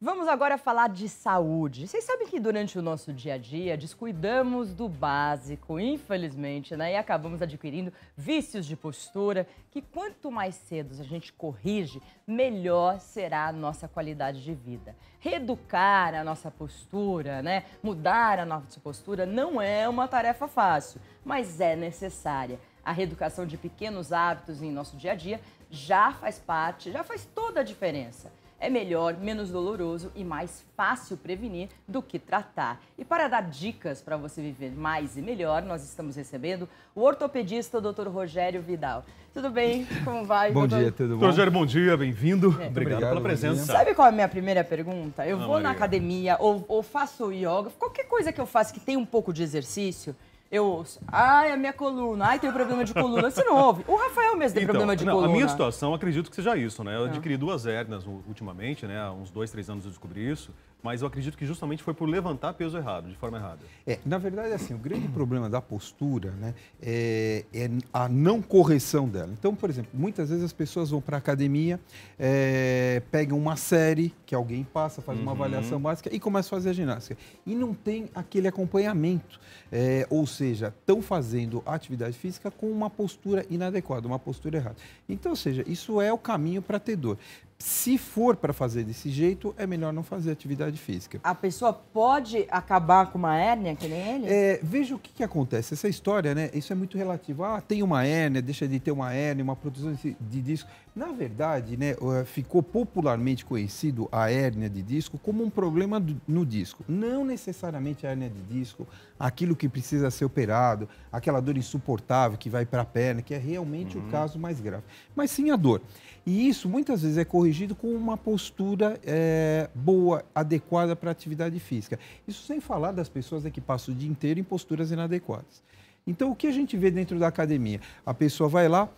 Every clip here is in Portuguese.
Vamos agora falar de saúde. Vocês sabem que durante o nosso dia a dia descuidamos do básico, infelizmente, né? E acabamos adquirindo vícios de postura que quanto mais cedo a gente corrige, melhor será a nossa qualidade de vida. Reeducar a nossa postura, né? Mudar a nossa postura não é uma tarefa fácil, mas é necessária. A reeducação de pequenos hábitos em nosso dia a dia já faz parte, já faz toda a diferença. É melhor, menos doloroso e mais fácil prevenir do que tratar. E para dar dicas para você viver mais e melhor, nós estamos recebendo o ortopedista Dr. Rogério Vidal. Tudo bem? Como vai? Bom dia, tudo bom? Rogério, bom dia, bem-vindo. Obrigado pela presença. Sabe qual é a minha primeira pergunta? Eu vou na academia ou faço yoga, qualquer coisa que eu faça que tem um pouco de exercício, eu ouço, ai, a minha coluna, ai, tenho problema de coluna. Você não ouve? O Rafael mesmo tem problema de coluna. A minha situação, acredito que seja isso, né? Eu adquiri 2 hérnias ultimamente, né? Há uns 2, 3 anos eu descobri isso. Mas eu acredito que justamente foi por levantar peso errado, de forma errada. Na verdade, assim, o grande problema da postura, né, é a não correção dela. Então, por exemplo, muitas vezes as pessoas vão para a academia, pegam uma série que alguém passa, faz uma avaliação básica e começa a fazer a ginástica. E não tem aquele acompanhamento, ou seja, estão fazendo atividade física com uma postura inadequada, uma postura errada. Então, ou seja, isso é o caminho para ter dor. Se for para fazer desse jeito, é melhor não fazer atividade física. A pessoa pode acabar com uma hérnia, que nem ele? Veja o que acontece. Essa história, né? Isso é muito relativo. Ah, tem uma hérnia, deixa de ter uma hérnia, uma protusão de disco. Na verdade, né, ficou popularmente conhecido a hérnia de disco como um problema no disco. Não necessariamente a hérnia de disco, aquilo que precisa ser operado, aquela dor insuportável que vai para a perna, que é realmente o caso mais grave. Mas sim a dor. E isso muitas vezes é corrigido com uma postura boa, adequada para a atividade física. Isso sem falar das pessoas que passam o dia inteiro em posturas inadequadas. Então, o que a gente vê dentro da academia? A pessoa vai lá,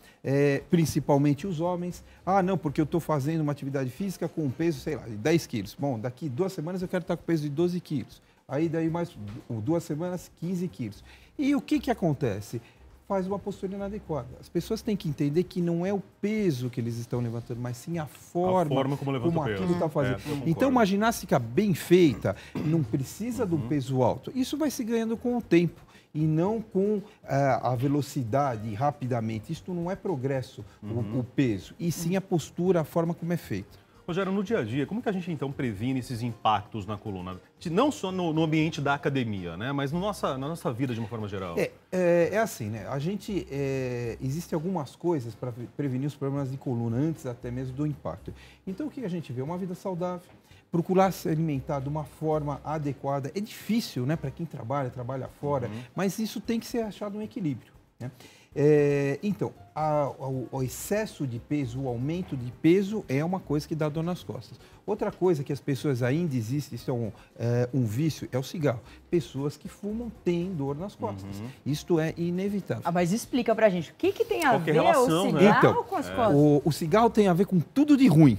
principalmente os homens, não, porque eu estou fazendo uma atividade física com um peso, sei lá, de 10 quilos. Bom, daqui 2 semanas eu quero estar com peso de 12 quilos. Aí, daí mais 2 semanas, 15 quilos. E o que acontece? Faz uma postura inadequada. As pessoas têm que entender que não é o peso que eles estão levantando, mas sim a forma como aquilo está fazendo. Então, uma ginástica bem feita não precisa de um peso alto. Isso vai se ganhando com o tempo e não com a velocidade rapidamente. Isto não é progresso, o peso, e sim a postura, a forma como é feita. Rogério, no dia a dia, como que a gente então previne esses impactos na coluna? Não só no ambiente da academia, né? Mas na nossa vida de uma forma geral. É assim, né? A gente, existem algumas coisas para prevenir os problemas de coluna antes até mesmo do impacto. Então, o que a gente vê? Uma vida saudável, procurar se alimentar de uma forma adequada. É difícil, né? Para quem trabalha fora, mas isso tem que ser achado um equilíbrio, né? Então, o excesso de peso, o aumento de peso é uma coisa que dá dor nas costas. Outra coisa que as pessoas ainda existem, isso é um vício, é o cigarro. Pessoas que fumam têm dor nas costas. Isto é inevitável. Mas explica pra gente, o que tem a ver relação, o cigarro com as costas? O cigarro tem a ver com tudo de ruim.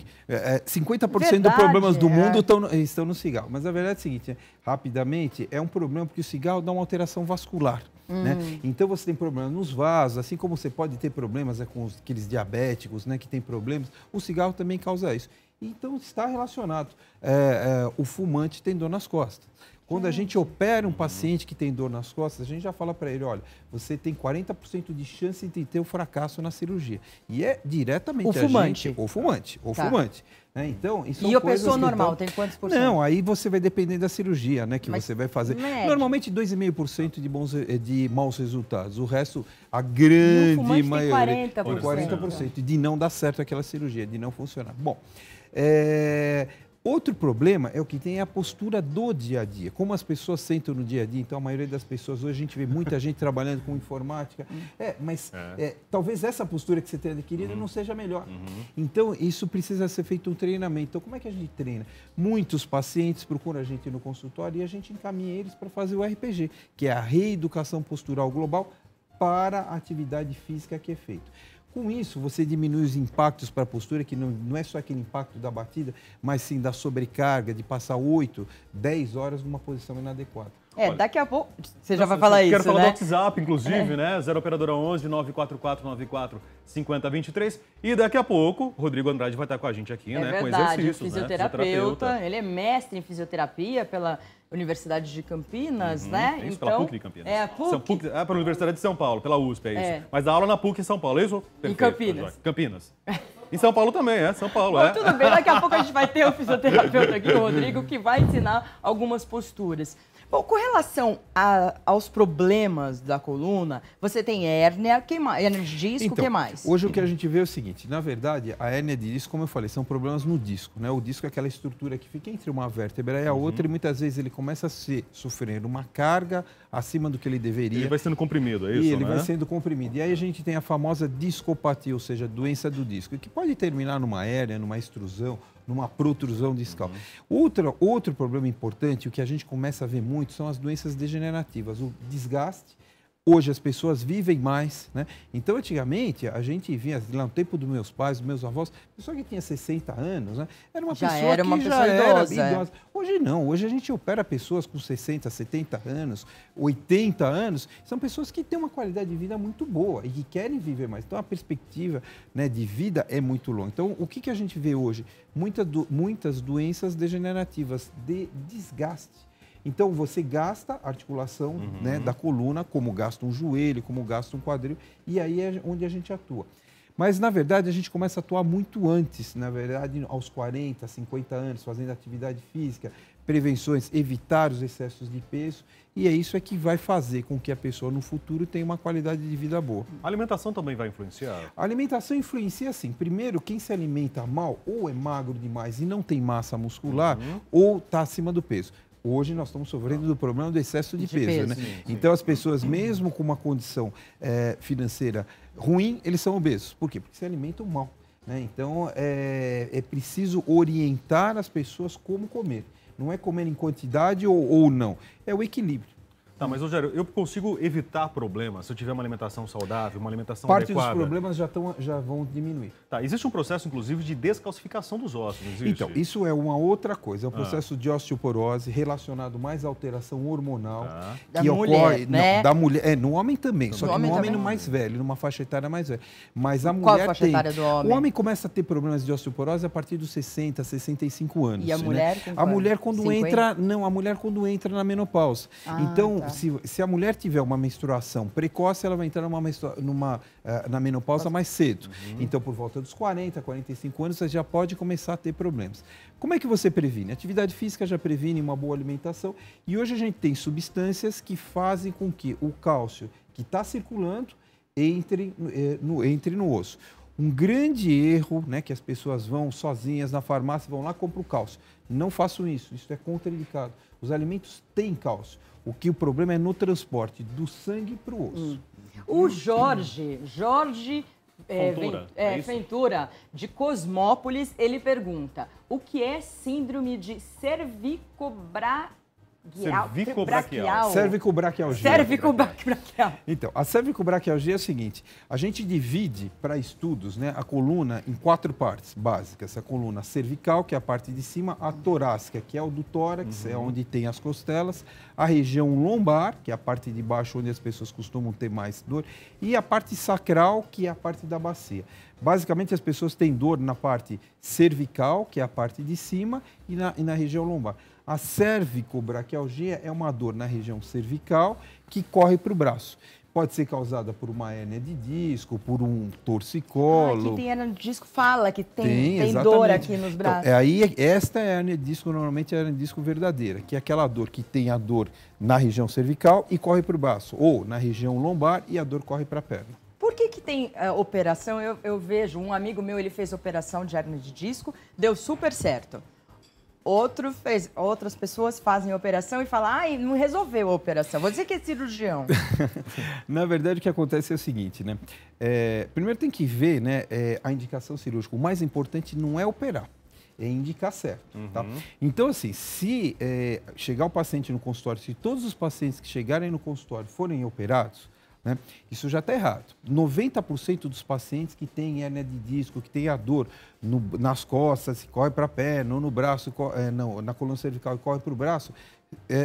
50% dos problemas do mundo estão no cigarro. Mas a verdade é a seguinte, rapidamente, é um problema porque o cigarro dá uma alteração vascular. Né? Então você tem problemas nos vasos, assim como você pode ter problemas com aqueles diabéticos, né, que tem problemas, o cigarro também causa isso. Então está relacionado. O fumante tem dor nas costas. Quando a gente opera um paciente que tem dor nas costas, a gente já fala para ele, olha, você tem 40% de chance de ter um fracasso na cirurgia. E é diretamente o fumante. O fumante. Né? Então, isso e a pessoa normal tem quantos por cento? Não, aí você vai depender da cirurgia, né, que você vai fazer. Normalmente 2,5% de maus resultados. O resto, a grande maioria, tem 40%. de não dar certo aquela cirurgia, de não funcionar. Bom, outro problema é o que tem a postura do dia a dia. Como as pessoas sentam no dia a dia, então a maioria das pessoas, hoje a gente vê muita gente trabalhando com informática, mas talvez essa postura que você tenha adquirido não seja melhor. Então isso precisa ser feito um treinamento. Então como é que a gente treina? Muitos pacientes procuram a gente no consultório e a gente encaminha eles para fazer o RPG, que é a reeducação postural global para a atividade física que é feita. Com isso, você diminui os impactos para a postura, que não é só aquele impacto da batida, mas sim da sobrecarga, de passar 8, 10 horas numa posição inadequada. Olha, daqui a pouco você já vai falar isso, Quero falar né? do WhatsApp, inclusive, né? 0 operadora 11 944 94 50 23. E daqui a pouco, Rodrigo Andrade vai estar com a gente aqui, né? Verdade, com exercícios, fisioterapeuta. Ele é mestre em fisioterapia pela Universidade de Campinas, né? Isso, então, pela PUC de Campinas. É, a PUC. Pela Universidade de São Paulo, pela USP, é isso. Mas dá aula na PUC em São Paulo, é isso? Em Campinas. Campinas. Em São Paulo também, São Paulo, Bom, tudo bem, daqui a pouco a gente vai ter o fisioterapeuta aqui, o Rodrigo, que vai ensinar algumas posturas. Bom, com relação aos problemas da coluna, você tem hérnia, que mais? Hérnia de disco, o então, que mais? Hoje o que a gente vê é o seguinte, na verdade, a hérnia de disco, como eu falei, são problemas no disco, né? O disco é aquela estrutura que fica entre uma vértebra e a outra e muitas vezes ele começa a sofrer uma carga acima do que ele deveria. Ele vai sendo comprimido, é isso, E ele né? vai sendo comprimido. E aí a gente tem a famosa discopatia, ou seja, doença do disco, que pode terminar numa hérnia, numa extrusão, numa protrusão discal. Outro problema importante, o que a gente começa a ver muito, são as doenças degenerativas, o desgaste. Hoje as pessoas vivem mais, né? Então, antigamente, a gente via, lá no tempo dos meus pais, dos meus avós, pessoa que tinha 60 anos, né? Era uma pessoa que já era idosa. Hoje não, hoje a gente opera pessoas com 60, 70 anos, 80 anos, são pessoas que têm uma qualidade de vida muito boa e que querem viver mais. Então, a perspectiva, né, de vida é muito longa. Então, o que a gente vê hoje? Muitas doenças degenerativas de desgaste. Então, você gasta a articulação, né, da coluna, como gasta um joelho, como gasta um quadril, e aí é onde a gente atua. Mas, na verdade, a gente começa a atuar muito antes, na verdade, aos 40, 50 anos, fazendo atividade física, prevenções, evitar os excessos de peso, e é isso que vai fazer com que a pessoa, no futuro, tenha uma qualidade de vida boa. A alimentação também vai influenciar? A alimentação influencia, assim, primeiro, quem se alimenta mal, ou é magro demais e não tem massa muscular, ou está acima do peso. Hoje nós estamos sofrendo do problema do excesso de peso, né? Sim. Então as pessoas, mesmo com uma condição financeira ruim, eles são obesos. Por quê? Porque se alimentam mal, né? Então é preciso orientar as pessoas como comer. Não é comer em quantidade ou não, é o equilíbrio. Tá, mas, Rogério, eu consigo evitar problemas se eu tiver uma alimentação saudável, uma alimentação Parte adequada? dos problemas já vão diminuir. Tá, existe um processo, inclusive, de descalcificação dos ossos, não existe? Então, isso é uma outra coisa, é um processo de osteoporose relacionado mais à alteração hormonal. Da Que mulher, ocorre, né? Não, da mulher, no homem também, só que no homem também? mais velho, numa faixa etária mais velha. Mas a Qual mulher a faixa etária do homem? O homem começa a ter problemas de osteoporose a partir dos 60, 65 anos. E a mulher com A mulher quando 50? entra, não, a mulher quando entra na menopausa. Então, tá. se a mulher tiver uma menstruação precoce, ela vai entrar na menopausa mais cedo. Então, por volta dos 40, 45 anos, você já pode começar a ter problemas. Como é que você previne? Atividade física já previne uma boa alimentação e hoje a gente tem substâncias que fazem com que o cálcio que está circulando entre no osso. Um grande erro, né, que as pessoas vão sozinhas na farmácia, vão lá e compram o cálcio. Não façam isso, isso é contraindicado. Os alimentos têm cálcio. O problema é no transporte do sangue para o osso. O Jorge Ventura, de Cosmópolis, ele pergunta: o que é síndrome de cervicobraquial? Cervicobraquialgia. Cervicobraquial. Então, a cervicobraquialgia é o seguinte, a gente divide para estudos, né, a coluna em 4 partes básicas. A coluna cervical, que é a parte de cima, a torácica, que é o do tórax, é onde tem as costelas, a região lombar, que é a parte de baixo, onde as pessoas costumam ter mais dor, e a parte sacral, que é a parte da bacia. Basicamente, as pessoas têm dor na parte cervical, que é a parte de cima, e na região lombar. A cervicobraquialgia é uma dor na região cervical que corre para o braço. Pode ser causada por uma hérnia de disco, por um torcicolo. Aqui tem hérnia de disco, fala que tem dor aqui nos braços. Então, esta é a hérnia de disco, normalmente é a hérnia de disco verdadeira, que é aquela dor que tem a dor na região cervical e corre para o braço, ou na região lombar e a dor corre para a perna. Por que tem operação? Eu vejo, um amigo meu, ele fez operação de hérnia de disco, deu super certo. Outras pessoas fazem a operação e falam, não resolveu a operação, vou dizer que é cirurgião. Na verdade, o que acontece é o seguinte, né? Primeiro tem que ver, né, a indicação cirúrgica. O mais importante não é operar, é indicar certo. Tá? Então, assim, se chegar o paciente no consultório, se todos os pacientes que chegarem no consultório forem operados, né, isso já está errado. 90% dos pacientes que têm hérnia de disco, que têm a dor nas costas, corre para a perna, ou no braço, na coluna cervical e corre para o braço,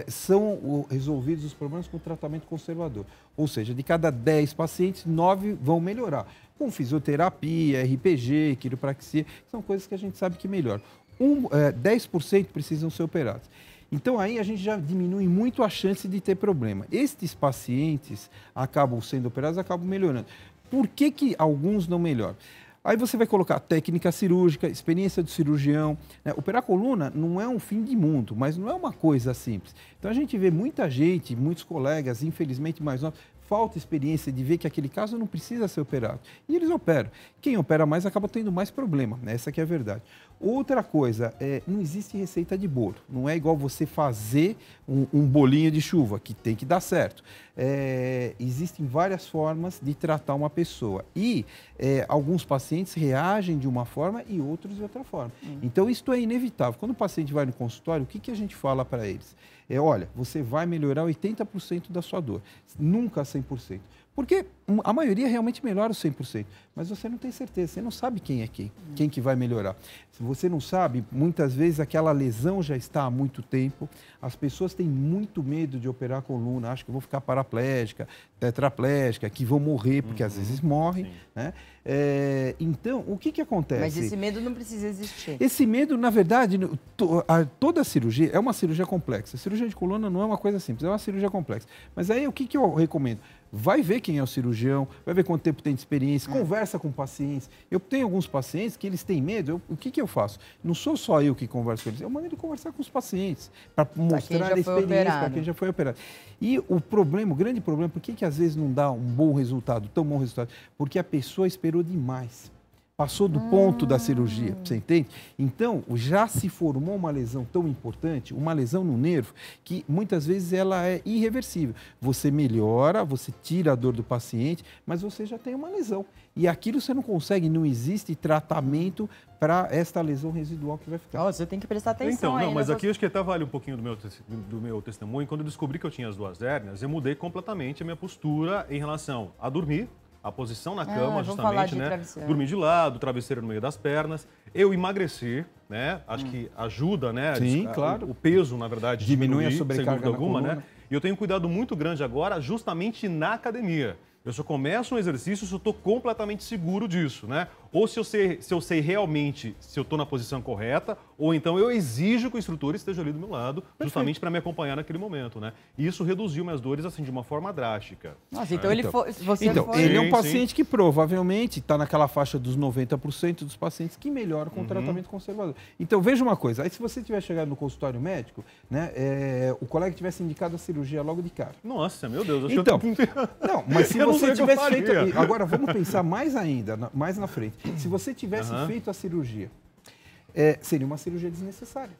são resolvidos os problemas com tratamento conservador. Ou seja, de cada 10 pacientes, 9 vão melhorar. Com fisioterapia, RPG, quiropraxia, são coisas que a gente sabe que melhoram. 10% precisam ser operados. Então, aí a gente já diminui muito a chance de ter problema. Estes pacientes acabam sendo operados, acabam melhorando. Por que alguns não melhoram? Aí você vai colocar técnica cirúrgica, experiência do cirurgião. Né? Operar coluna não é um fim de mundo, mas não é uma coisa simples. Então, a gente vê muita gente, muitos colegas, infelizmente mais novos, falta experiência de ver que aquele caso não precisa ser operado. E eles operam. Quem opera mais acaba tendo mais problema, né? Essa que é a verdade. Outra coisa, não existe receita de bolo. Não é igual você fazer um bolinho de chuva, que tem que dar certo. Existem várias formas de tratar uma pessoa. E alguns pacientes reagem de uma forma e outros de outra forma. Então, isso é inevitável. Quando o paciente vai no consultório, o que a gente fala para eles? Olha, você vai melhorar 80% da sua dor, nunca 100%. Porque a maioria realmente melhora os 100%, mas você não tem certeza, você não sabe quem é quem que vai melhorar. Se você não sabe, muitas vezes aquela lesão já está há muito tempo, as pessoas têm muito medo de operar a coluna, acham que vão ficar paraplégica, tetraplégica, que vão morrer, porque às vezes morrem, né? Então, o que acontece? Mas esse medo não precisa existir. Esse medo, na verdade, toda cirurgia é uma cirurgia complexa. A cirurgia de coluna não é uma coisa simples, é uma cirurgia complexa. Mas aí, o que eu recomendo? Vai ver quem é o cirurgião, vai ver quanto tempo tem de experiência, conversa com pacientes. Eu tenho alguns pacientes que eles têm medo, o que eu faço? Não sou só eu que converso com eles, eu mando ele conversar com os pacientes, para mostrar a experiência para quem já foi operado. E o grande problema, por que às vezes não dá um bom resultado, tão bom resultado? Porque a pessoa esperou demais. Passou do ponto da cirurgia, você entende? Então, já se formou uma lesão tão importante, uma lesão no nervo, que muitas vezes ela é irreversível. Você melhora, você tira a dor do paciente, mas você já tem uma lesão. E aquilo você não consegue, não existe tratamento para esta lesão residual que vai ficar. Você tem que prestar atenção. Então, não, mas aqui acho que até vale um pouquinho do meu testemunho. Quando eu descobri que eu tinha as 2 hérnias, eu mudei completamente a minha postura em relação a dormir, a posição na cama, justamente, né? Dormir de lado, travesseiro no meio das pernas. Eu emagreci, né? Acho que ajuda, né? Sim, claro. O peso, na verdade, diminui a sobrecarga alguma, né? E eu tenho um cuidado muito grande agora, justamente na academia. Eu só começo um exercício se eu estou completamente seguro disso, né? Ou se eu sei realmente se eu estou na posição correta, ou então eu exijo que o instrutor esteja ali do meu lado, justamente para me acompanhar naquele momento, né? E isso reduziu minhas dores, assim, de uma forma drástica. Nossa, então ele ele é um paciente que provavelmente está naquela faixa dos 90% dos pacientes que melhoram com o tratamento conservador. Então, veja uma coisa, aí se você tiver chegado no consultório médico, né, o colega tivesse indicado a cirurgia logo de cara. Nossa, meu Deus, então, não, mas se você tivesse feito... Agora, vamos pensar mais ainda, mais na frente. Se você tivesse feito a cirurgia, seria uma cirurgia desnecessária.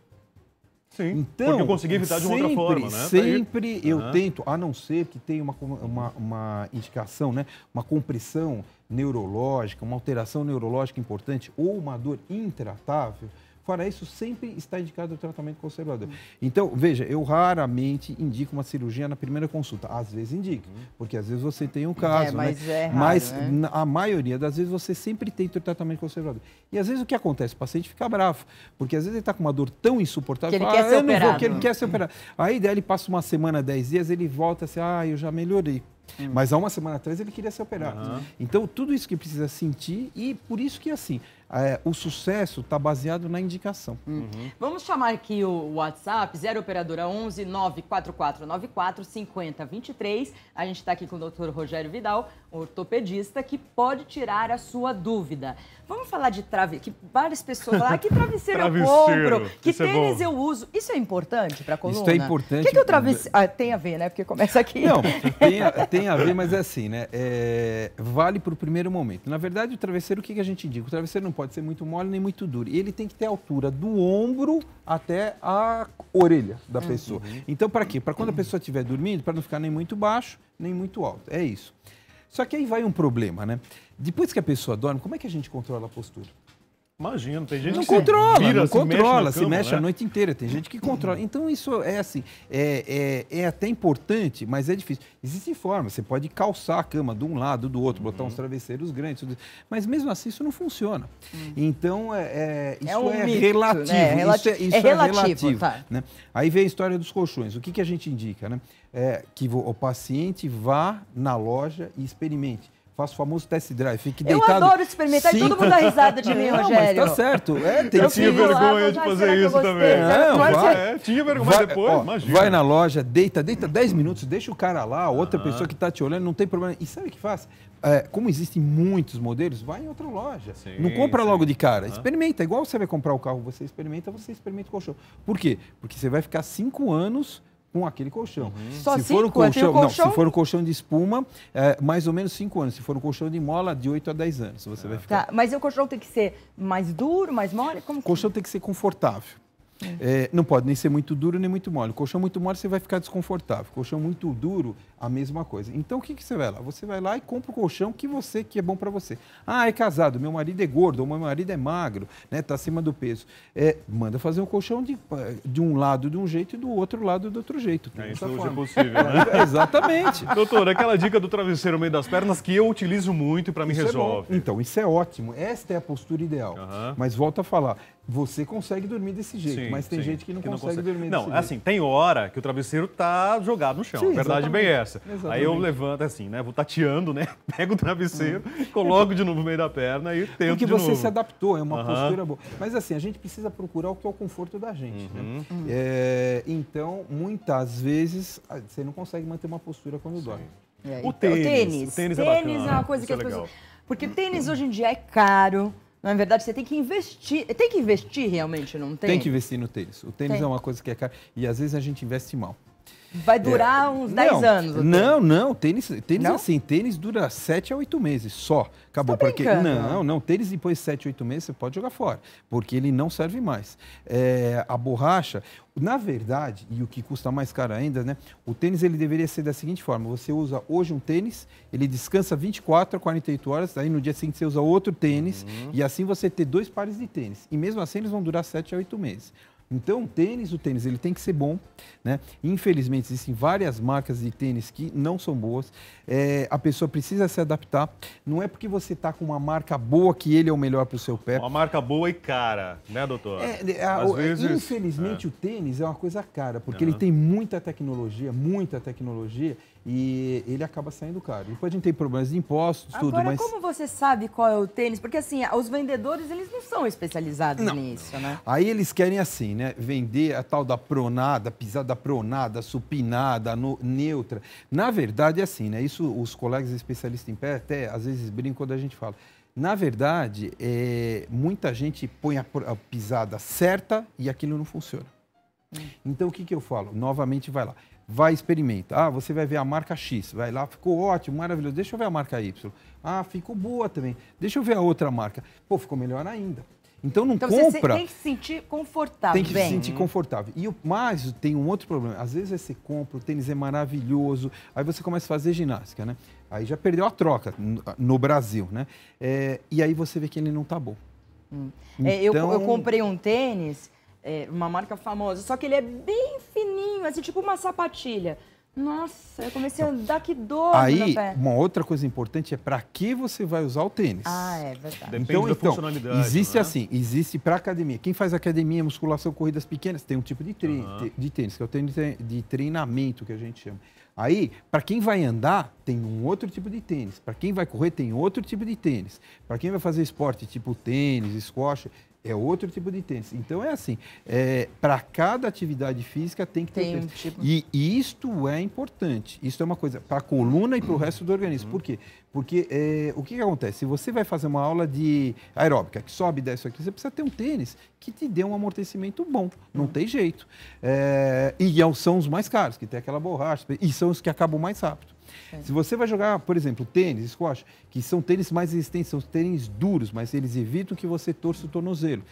Sim, então, porque eu consegui evitar de uma outra forma, né? Sempre eu tento, a não ser que tenha uma indicação, né? Uma compressão neurológica, uma alteração neurológica importante ou uma dor intratável. Fora isso, sempre está indicado o tratamento conservador. Então, veja, eu raramente indico uma cirurgia na primeira consulta. Às vezes indico, porque às vezes você tem um caso, mas né? é raro, mas né? a maioria das vezes você sempre tenta o tratamento conservador. E às vezes o que acontece? O paciente fica bravo, porque às vezes ele está com uma dor tão insuportável, que ele quer ser operado. Que ele quer ser operado. Aí daí ele passa uma semana, 10 dias, ele volta assim, eu já melhorei. Mas há uma semana atrás ele queria ser operado. Então, tudo isso que precisa sentir e por isso que, assim, o sucesso está baseado na indicação. Vamos chamar aqui o WhatsApp, 0 operadora 11 94494 5023. A gente está aqui com o Dr. Rogério Vidal, ortopedista, que pode tirar a sua dúvida. Vamos falar de travesseiro, que várias pessoas falam, que travesseiro eu compro, que tênis eu uso. Isso é importante para a coluna? Isso é importante. O que o travesseiro... tem a ver, né? Porque começa aqui. Não, tem a ver, mas é assim, né? Vale para o primeiro momento. Na verdade, o travesseiro, o que a gente indica? O travesseiro não pode ser muito mole nem muito duro. E ele tem que ter a altura do ombro até a orelha da pessoa. Então, para quê? Para quando a pessoa estiver dormindo, para não ficar nem muito baixo, nem muito alto. É isso. Só que aí vai um problema, né? Depois que a pessoa dorme, como é que a gente controla a postura? Imagina, tem gente Não que controla, vira, não controla, se se mexe mexe na a cama, né? noite inteira. Tem gente que controla. Então, isso é assim, é até importante, mas é difícil. Existem formas, você pode calçar a cama de um lado, do outro, botar uns travesseiros grandes, tudo isso. Mas mesmo assim isso não funciona. Então, isso um é mito, relativo. né? Isso é relativo. Tá. Né? Aí vem a história dos colchões. O que a gente indica? Né? Que o paciente vá na loja e experimente. Faça o famoso test drive, fique deitado. Eu adoro experimentar e todo mundo dá risada de mim, Não, Rogério. mas tá certo. Tem Eu que tinha ser. vergonha de fazer isso também. Não, vai. Tinha vergonha, mas depois, imagina. Vai na loja, deita 10 minutos, deixa o cara lá, outra pessoa que está te olhando, não tem problema. E sabe o que faz? Como existem muitos modelos, vai em outra loja. Sim, não compra sim. logo de cara. Experimenta. Igual você vai comprar o carro, você experimenta o colchão. Por quê? Porque você vai ficar 5 anos com aquele colchão. Só Se for um 5? Tem o colchão, não, colchão? se for um colchão de espuma, mais ou menos 5 anos. Se for um colchão de mola, de 8 a 10 anos você vai ficar. Tá, mas o colchão tem que ser mais duro, mais mole? Como O colchão tem que ser confortável. Não pode nem ser muito duro nem muito mole. Colchão muito mole você vai ficar desconfortável. Colchão muito duro, a mesma coisa. Então o que você vai lá? Você vai lá e compra o colchão que é bom para você. Ah, é casado, meu marido é gordo, ou meu marido é magro, né? Tá acima do peso. Manda fazer um colchão de um lado de um jeito e do outro lado do outro jeito. Isso hoje é possível, né? Exatamente. Doutor, aquela dica do travesseiro no meio das pernas que eu utilizo muito e para mim Isso resolve. Então, isso é ótimo. Esta é a postura ideal. Mas volto a falar, você consegue dormir desse jeito, Sim, mas tem sim, gente que não que consegue dormir Não, desse jeito. assim, tem hora que o travesseiro tá jogado no chão. Sim, A verdade bem essa. exatamente. Aí eu levanto assim, né? Vou tateando, né? Pego o travesseiro, coloco de novo no meio da perna e tento Porque de você novo. se adaptou, é uma postura boa. Mas assim, a gente precisa procurar o que é o conforto da gente. Né? Então, muitas vezes, você não consegue manter uma postura quando dorme. O tênis. O tênis é bacana. Tênis é uma coisa Isso que é as legal. pessoas... Porque tênis hoje em dia é caro. Na verdade, você tem que investir. Tem que investir realmente num tênis? Tem que investir no tênis. O tênis é uma coisa que é cara. E às vezes a gente investe mal. Vai durar uns 10 anos. o tênis. Não. Tênis Não? assim, tênis dura 7 a 8 meses só. Acabou. Você tá Porque brincando? não, tênis depois de 7, 8 meses você pode jogar fora, porque ele não serve mais. A borracha, na verdade, e o que custa mais caro ainda, né? O tênis ele deveria ser da seguinte forma: você usa hoje um tênis, ele descansa 24 a 48 horas, aí no dia seguinte você usa outro tênis, e assim você ter 2 pares de tênis. E mesmo assim eles vão durar 7 a 8 meses. Então, o tênis ele tem que ser bom, né? Infelizmente, existem várias marcas de tênis que não são boas. A pessoa precisa se adaptar. Não é porque você está com uma marca boa que ele é o melhor para o seu pé. Uma marca boa e cara, né, doutor? Às vezes, infelizmente, o tênis é uma coisa cara, porque ele tem muita tecnologia, e ele acaba saindo caro. Depois a gente tem problemas de impostos, tudo, Agora, mas... como você sabe qual é o tênis? Porque assim, os vendedores, eles não são especializados nisso, né? Aí eles querem assim, né? Vender a tal da pronada, pisada pronada, supinada, neutra. Na verdade é assim, né? Isso os colegas especialistas em pé até às vezes brincam quando a gente fala. Na verdade, muita gente põe a pisada certa e aquilo não funciona. Então o que eu falo? Novamente vai lá. Vai, experimenta. Você vai ver a marca X. Vai lá, ficou ótimo, maravilhoso. Deixa eu ver a marca Y. Ficou boa também. Deixa eu ver a outra marca. Pô, ficou melhor ainda. Então não compra. Você tem que se sentir confortável. Tem que se sentir confortável. Mas tem um outro problema. Às vezes você compra, o tênis é maravilhoso, aí você começa a fazer ginástica, né? Aí já perdeu a troca no Brasil, né? E aí você vê que ele não tá bom. Então... eu comprei um tênis, uma marca famosa, só que ele é bem fininho, assim, tipo uma sapatilha. Nossa, eu comecei a andar que dor no pé. Uma outra coisa importante é para que você vai usar o tênis. É verdade. Depende da funcionalidade. Existe né? assim, existe para academia. Quem faz academia, musculação, corridas pequenas, tem um tipo de tênis, que é o tênis de treinamento que a gente chama. Aí, para quem vai andar, tem um outro tipo de tênis. Para quem vai correr, tem outro tipo de tênis. Para quem vai fazer esporte, tipo tênis, squash, é outro tipo de tênis. Então, é assim, para cada atividade física tem que ter tênis. Tipo... E isto é importante. Isso é uma coisa para a coluna e para o resto do organismo. Por quê? Porque o que acontece? Se você vai fazer uma aula de aeróbica, que sobe e desce aqui, você precisa ter um tênis que te dê um amortecimento bom. Não tem jeito. E são os mais caros, que tem aquela borracha, e são os que acabam mais rápido. Se você vai jogar, por exemplo, tênis, squash, que são tênis mais resistentes, são tênis duros, mas eles evitam que você torça o tornozelo.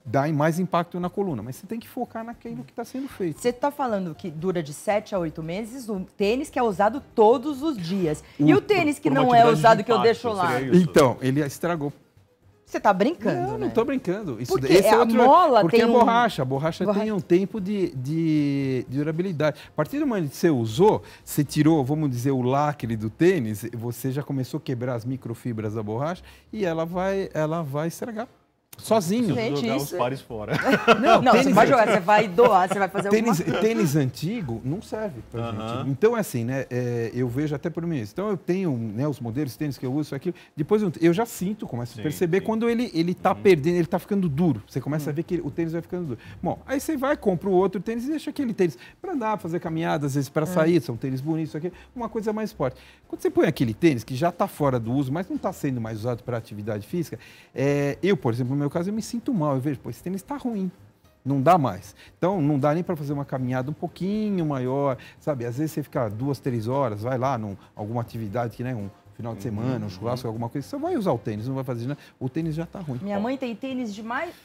Dá mais impacto na coluna, mas você tem que focar naquilo que está sendo feito. Você está falando que dura de 7 a 8 meses, o tênis que é usado todos os dias. E o tênis que não é usado, que eu deixo lá? Então, ele estragou. Você tá brincando, Não, né? não tô brincando. Isso, Porque esse é a outro, mola porque tem a borracha borracha tem um tempo de durabilidade. A partir do momento que você usou, você tirou, vamos dizer, o lacre do tênis, você já começou a quebrar as microfibras da borracha e ela vai estragar. Sozinho. Preciso Gente, jogar isso os pares fora. Não, você tênis- vai jogar, você vai doar, você vai fazer alguma coisa. Tênis antigo não serve pra gente. Então, assim, né? Eu vejo até por mim. Então, eu tenho, né, os modelos de tênis que eu uso, aquilo. Depois eu já sinto, começo a perceber quando ele tá perdendo, ele tá ficando duro. Você começa a ver que o tênis vai ficando duro. Bom, aí você vai, compra o outro tênis e deixa aquele tênis para andar, fazer caminhada, às vezes para sair, são tênis bonitos, isso aqui, uma coisa mais forte. Quando você põe aquele tênis que já está fora do uso, mas não está sendo mais usado para atividade física, eu, por exemplo, no meu caso, eu me sinto mal. Eu vejo, pô, esse tênis está ruim. Não dá mais. Então, não dá nem para fazer uma caminhada um pouquinho maior, sabe? Às vezes você fica 2, 3 horas, vai lá alguma atividade que, né, um final de semana, um churrasco, alguma coisa, você vai usar o tênis, não vai fazer nada. O tênis já está ruim. Minha mãe tem tênis de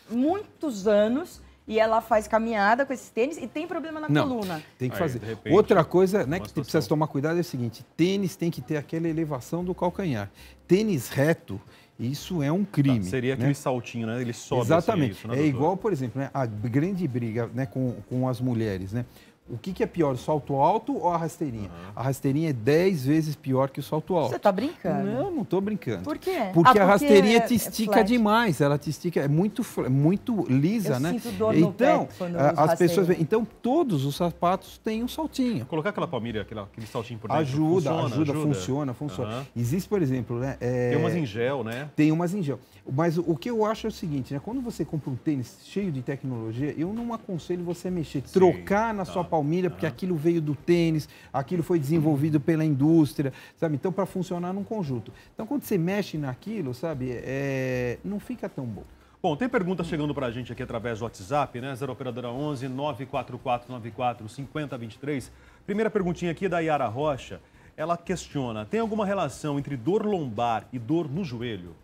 muitos anos e ela faz caminhada com esses tênis e tem problema na coluna. Tem que Aí, fazer. de repente, Outra coisa, né, que situação. precisa tomar cuidado é o seguinte, tênis tem que ter aquela elevação do calcanhar. Tênis reto, isso é um crime. Seria né? aquele saltinho, né? Ele sobe. Exatamente. Assim, isso, né, É doutor? igual, por exemplo, né, a grande briga, né, com as mulheres, né? O que é pior, o salto alto ou a rasteirinha? A rasteirinha é 10 vezes pior que o salto alto. Você tá brincando? Não estou brincando. Por quê? Porque a rasteirinha é te estica flat. demais, ela te estica, é muito lisa, Eu né? sinto dor no Então, pé quando eu uso as pessoas, rasteirinha. então todos os sapatos têm um saltinho. Colocar aquela palmilha, aquele saltinho por dentro. Ajuda, funciona. Aham. Existe, por exemplo, né? Tem umas em gel, né? Tem umas em gel. Mas o que eu acho é o seguinte, né? Quando você compra um tênis cheio de tecnologia, eu não aconselho você mexer, trocar na sua palmilha, porque aquilo veio do tênis, aquilo foi desenvolvido pela indústria, sabe? Então, para funcionar num conjunto. Então, quando você mexe naquilo, sabe? Não fica tão bom. Bom, tem pergunta chegando pra gente aqui através do WhatsApp, né? 0 operadora 11 94494 5023. Primeira perguntinha aqui da Yara Rocha. Ela questiona, tem alguma relação entre dor lombar e dor no joelho?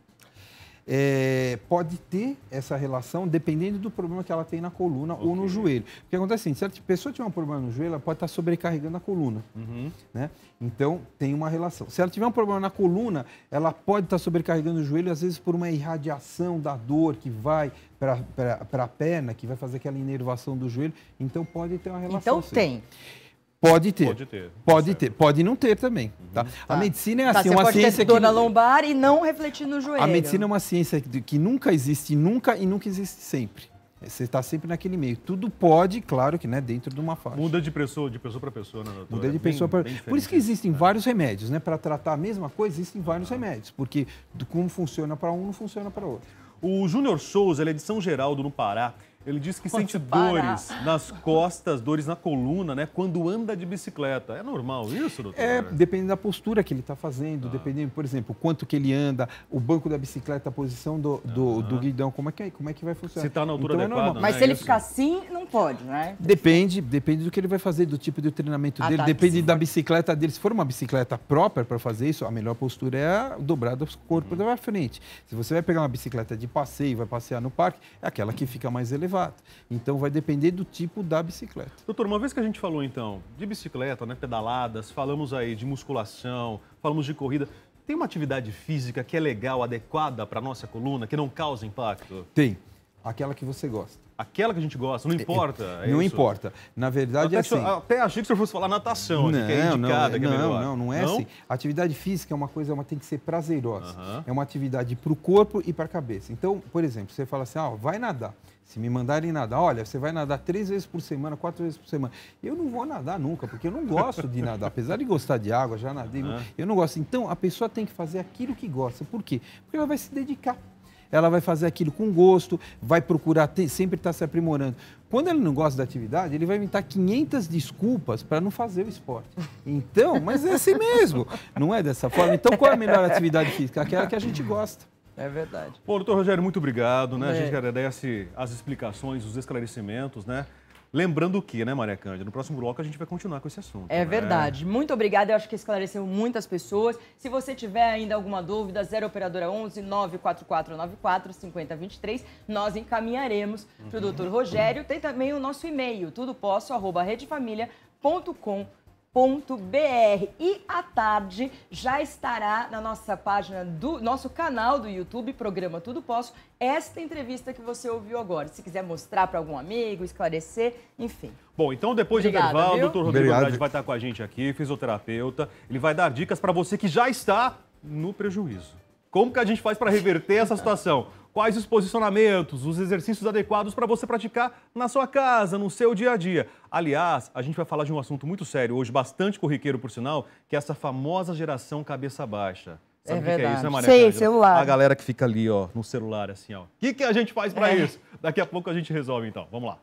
Pode ter essa relação dependendo do problema que ela tem na coluna ou no joelho. O que acontece é assim, se a pessoa tiver um problema no joelho, ela pode estar sobrecarregando a coluna. Né? Então, tem uma relação. Se ela tiver um problema na coluna, ela pode estar sobrecarregando o joelho, às vezes por uma irradiação da dor que vai para a perna, que vai fazer aquela inervação do joelho. Então, pode ter uma relação. Então sim. tem. Pode ter. Pode ter. Pode não ter também. Tá? A medicina é assim, você uma pode ciência ter dor que... na lombar e não refletir no joelho. A medicina é uma ciência que nunca existe nunca e nunca existe sempre. Você está sempre naquele meio. Tudo pode, claro que, né, dentro de uma faixa. Muda de pessoa para pessoa, né, doutor? Muda de pessoa para... Por isso que existem vários remédios, né? Para tratar a mesma coisa, existem vários remédios. Porque como funciona para um, não funciona para outro. O Júnior Souza, ele é de São Geraldo, no Pará. Ele diz que sente dores nas costas, dores na coluna, né? Quando anda de bicicleta. É normal isso, doutor? Depende da postura que ele está fazendo, dependendo, por exemplo, quanto que ele anda, o banco da bicicleta, a posição do guidão, como é que vai funcionar. Se está na altura Então, adequada, normal. Mas né? se ele Isso. ficar assim, não pode, né? Depende do que ele vai fazer, do tipo de treinamento dele, tá, depende se da bicicleta dele. Se for uma bicicleta própria para fazer isso, a melhor postura é dobrar o corpo da frente. Se você vai pegar uma bicicleta de passeio, vai passear no parque, é aquela que fica mais elevada. Então vai depender do tipo da bicicleta. Doutor, uma vez que a gente falou, então, de bicicleta, né, pedaladas, falamos aí de musculação, falamos de corrida, tem uma atividade física que é legal, adequada para a nossa coluna, que não causa impacto? Tem. Aquela que você gosta. Aquela que a gente gosta, não importa? Não isso? importa. Na verdade, Até achei que o senhor fosse falar natação, aqui, que é indicada, que é melhor. Não é assim. Atividade física é uma coisa, tem que ser prazerosa. É uma atividade para o corpo e para a cabeça. Então, por exemplo, você fala assim, vai nadar. Se me mandarem nadar, olha, você vai nadar 3 vezes por semana, 4 vezes por semana. Eu não vou nadar nunca, porque eu não gosto de nadar. Apesar de gostar de água, já nadei, eu não gosto. Então, a pessoa tem que fazer aquilo que gosta. Por quê? Porque ela vai se dedicar. Ela vai fazer aquilo com gosto, vai procurar sempre estar se aprimorando. Quando ele não gosta da atividade, ele vai inventar 500 desculpas para não fazer o esporte. Então, mas é assim mesmo, não é dessa forma. Então, qual é a melhor atividade física? Aquela que a gente gosta. É verdade. Bom, doutor Rogério, muito obrigado, né? A gente agradece as explicações, os esclarecimentos, né? Lembrando que, né, Maria Cândida, no próximo bloco a gente vai continuar com esse assunto. É verdade. Muito obrigada. Eu acho que esclareceu muitas pessoas. Se você tiver ainda alguma dúvida, 0 operadora 11 94494 5023, nós encaminharemos para o doutor Rogério. Tem também o nosso e-mail, tudoposso@redefamilia.com.br. E à tarde já estará na nossa página do nosso canal do YouTube, programa Tudo Posso, esta entrevista que você ouviu agora. Se quiser mostrar para algum amigo, esclarecer, enfim. Bom, então depois do intervalo, o doutor Rodrigo Andrade vai estar com a gente aqui, fisioterapeuta. Ele vai dar dicas para você que já está no prejuízo. Como que a gente faz para reverter essa situação? Quais os posicionamentos, os exercícios adequados para você praticar na sua casa, no seu dia a dia. Aliás, a gente vai falar de um assunto muito sério hoje, bastante corriqueiro, por sinal, que é essa famosa geração cabeça baixa. Sabe o que é isso, né, Maria Sei, Cândida? celular. A galera que fica ali, ó, no celular, assim, ó. O que a gente faz para isso? Daqui a pouco a gente resolve, então. Vamos lá.